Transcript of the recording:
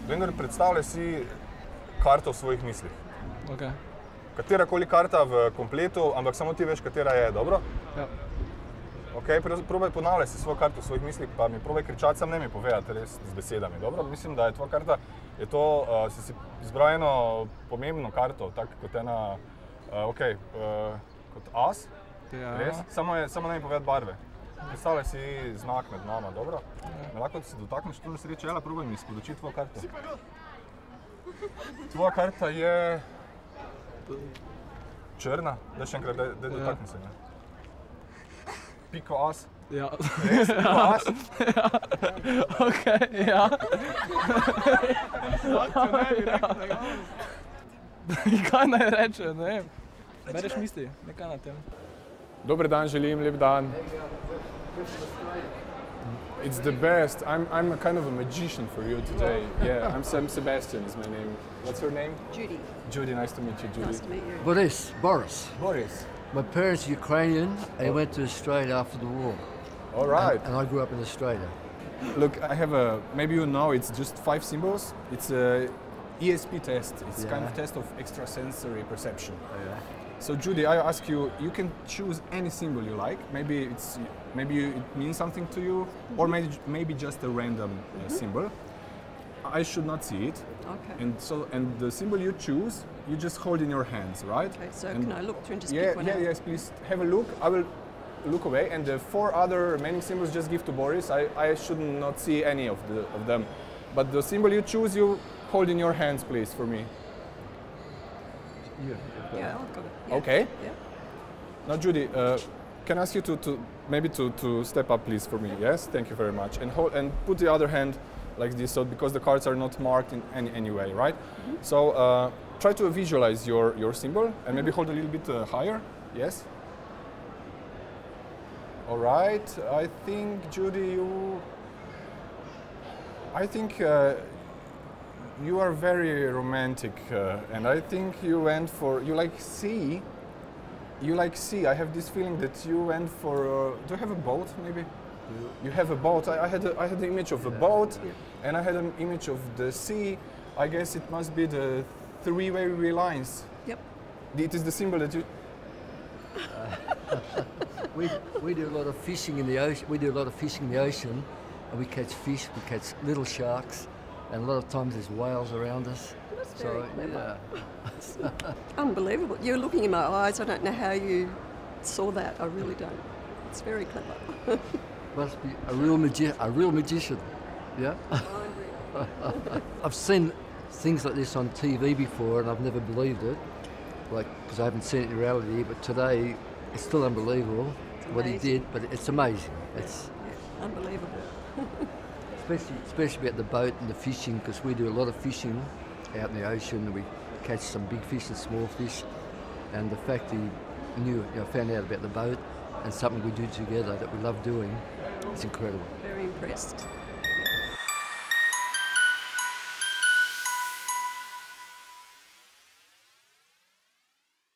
vendar predstavljaj si karto v svojih mislih. Okay. Katerakoli karta v kompletu, ampak samo ti veš, katera je, dobro? Ja. Ok, probaj ponavljaj si svojo karto v svojih mislih, pa mi probaj kričati, sam ne mi povedati res z besedami, dobro? Mislim, da je tvoja karta, je to, si izbral eno pomembno karto, tako kot ena, kot as, res? Samo ne mi povedati barve. Predstavljaj si znak med nama, dobro? Ja. Lahko se dotakneš tu nesreče, jela, probaj mi spodočiti tvojo karto. Tvoja karta je črna, da še enkrat, da dotakni se me. Piko as. Ja. Res? Piko as? Ja. Okej, ja. Kaj naj reče, ne vem. Bereš misli, nekaj na tem. Dober dan želim, lep dan. It's the best. I'm a kind of a magician for you today. Yeah, I'm Sam Sebastian is my name. What's your name? Judy. Judy, nice to meet you, Judy. Nice to meet you. Boris. Boris. My parents are Ukrainian. They went to Australia after the war. All right. And I grew up in Australia. Look, I have maybe you know, it's just 5 symbols. It's a ESP test. It's kind of test of extrasensory perception. Yeah. So Judy, I ask you, you can choose any symbol you like. Maybe it means something to you, or maybe just a random symbol. I should not see it. Okay. And the symbol you choose, you just hold in your hands, right? Okay, so can I look through and just pick one out? Yes, please have a look. I will look away, and the 4 other remaining symbols just give to Boris. I should not see any of them. But the symbol you choose, you hold in your hands, please, for me. Yeah, I've got it. Yeah. Okay. Yeah. Now, Judy, can I ask you to step up, please, for me? Yes, thank you very much. And put the other hand like this, so because the cards are not marked in any way, right? Mm-hmm. So try to visualize your symbol and maybe hold a little bit higher. Yes. All right. I think, Judy, you are very romantic, and I think you went for, you like sea. I have this feeling that you went for, do you have a boat maybe? You have a boat. I had the image of a boat, and I had an image of the sea. I guess it must be the 3-way lines. Yep. It is the symbol that you... We do a lot of fishing in the ocean. And we catch fish, we catch little sharks, and a lot of times there's whales around us. That's very clever. Unbelievable. You're looking in my eyes. I don't know how you saw that. I really don't. It's very clever. Must be a real magician. Yeah. I've seen things like this on TV before, and I've never believed it. Because I haven't seen it in reality. But today, it's still unbelievable what he did. But it's amazing. It's unbelievable. Especially at the boat and the fishing, because we do a lot of fishing out in the ocean, and we catch some big fish and small fish. And the fact he found out about the boat and something we do together that we love doing, it's incredible. Very impressed.